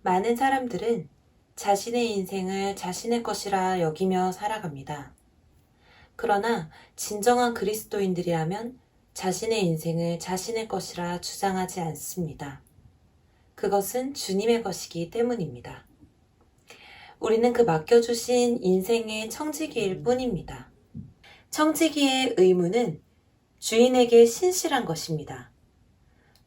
많은 사람들은 자신의 인생을 자신의 것이라 여기며 살아갑니다. 그러나 진정한 그리스도인들이라면 자신의 인생을 자신의 것이라 주장하지 않습니다. 그것은 주님의 것이기 때문입니다. 우리는 그 맡겨주신 인생의 청지기일 뿐입니다. 청지기의 의무는 주인에게 신실한 것입니다.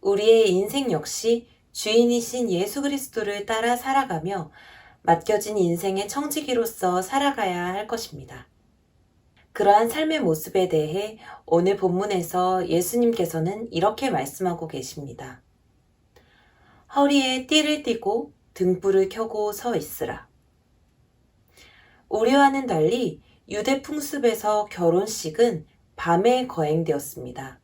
우리의 인생 역시 주인이신 예수 그리스도를 따라 살아가며 맡겨진 인생의 청지기로서 살아가야 할 것입니다. 그러한 삶의 모습에 대해 오늘 본문에서 예수님께서는 이렇게 말씀하고 계십니다. 허리에 띠를 띠고 등불을 켜고 서 있으라. 우리와는 달리 유대 풍습에서 결혼식은 밤에 거행되었습니다.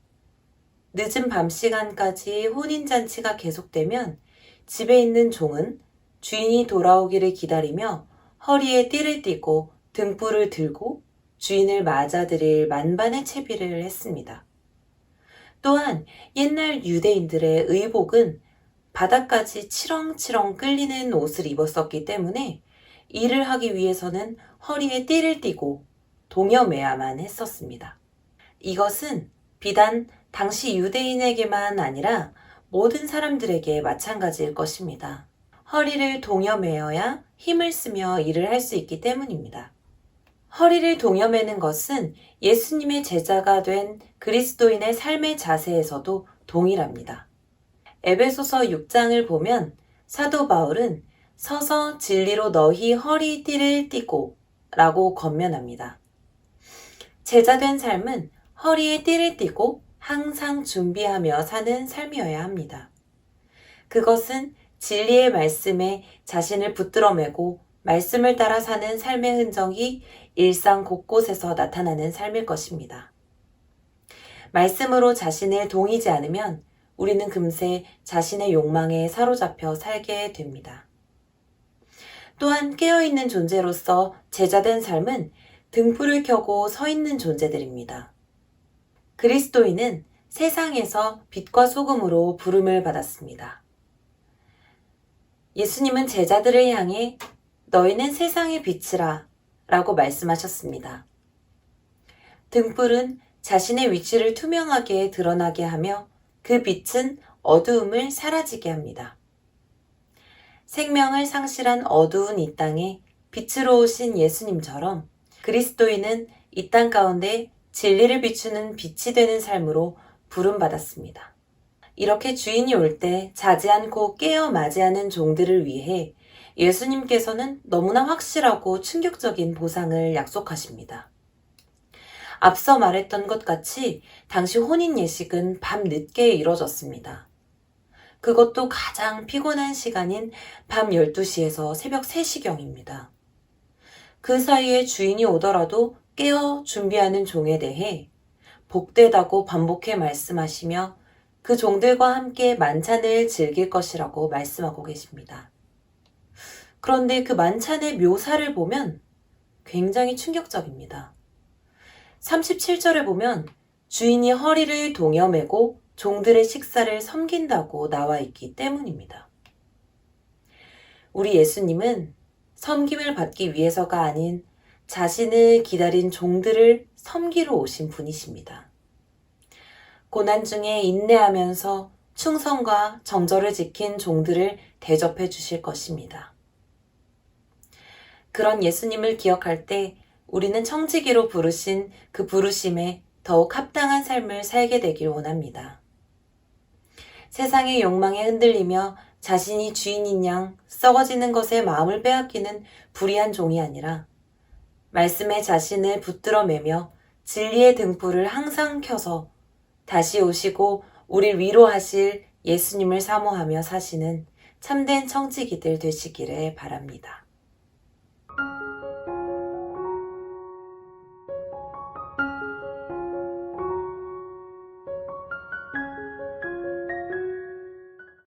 늦은 밤 시간까지 혼인잔치가 계속되면 집에 있는 종은 주인이 돌아오기를 기다리며 허리에 띠를 띠고 등불을 들고 주인을 맞아들일 만반의 채비를 했습니다. 또한 옛날 유대인들의 의복은 바닥까지 치렁치렁 끌리는 옷을 입었었기 때문에 일을 하기 위해서는 허리에 띠를 띠고 동여매야만 했었습니다. 이것은 비단 당시 유대인에게만 아니라 모든 사람들에게 마찬가지일 것입니다. 허리를 동여매어야 힘을 쓰며 일을 할 수 있기 때문입니다. 허리를 동여매는 것은 예수님의 제자가 된 그리스도인의 삶의 자세에서도 동일합니다. 에베소서 6장을 보면 사도 바울은 서서 진리로 너희 허리띠를 띠고 라고 권면합니다. 제자된 삶은 허리에 띠를 띠고 항상 준비하며 사는 삶이어야 합니다. 그것은 진리의 말씀에 자신을 붙들어 매고 말씀을 따라 사는 삶의 흔적이 일상 곳곳에서 나타나는 삶일 것입니다. 말씀으로 자신을 동이지 않으면 우리는 금세 자신의 욕망에 사로잡혀 살게 됩니다. 또한 깨어있는 존재로서 제자된 삶은 등불을 켜고 서 있는 존재들입니다. 그리스도인은 세상에서 빛과 소금으로 부름을 받았습니다. 예수님은 제자들을 향해 너희는 세상의 빛이라 라고 말씀하셨습니다. 등불은 자신의 위치를 투명하게 드러나게 하며 그 빛은 어두움을 사라지게 합니다. 생명을 상실한 어두운 이 땅에 빛으로 오신 예수님처럼 그리스도인은 이 땅 가운데 진리를 비추는 빛이 되는 삶으로 부름받았습니다. 이렇게 주인이 올 때 자지 않고 깨어 맞이하는 종들을 위해 예수님께서는 너무나 확실하고 충격적인 보상을 약속하십니다. 앞서 말했던 것 같이 당시 혼인 예식은 밤 늦게 이뤄졌습니다. 그것도 가장 피곤한 시간인 밤 12시에서 새벽 3시경입니다. 그 사이에 주인이 오더라도 깨어 준비하는 종에 대해 복되다고 반복해 말씀하시며 그 종들과 함께 만찬을 즐길 것이라고 말씀하고 계십니다. 그런데 그 만찬의 묘사를 보면 굉장히 충격적입니다. 37절에 보면 주인이 허리를 동여매고 종들의 식사를 섬긴다고 나와 있기 때문입니다. 우리 예수님은 섬김을 받기 위해서가 아닌 자신을 기다린 종들을 섬기러 오신 분이십니다. 고난 중에 인내하면서 충성과 정절을 지킨 종들을 대접해 주실 것입니다. 그런 예수님을 기억할 때 우리는 청지기로 부르신 그 부르심에 더욱 합당한 삶을 살게 되길 원합니다. 세상의 욕망에 흔들리며 자신이 주인인 양 썩어지는 것에 마음을 빼앗기는 불의한 종이 아니라 말씀에 자신을 붙들어 매며 진리의 등불을 항상 켜서 다시 오시고 우리를 위로하실 예수님을 사모하며 사시는 참된 청지기들 되시기를 바랍니다.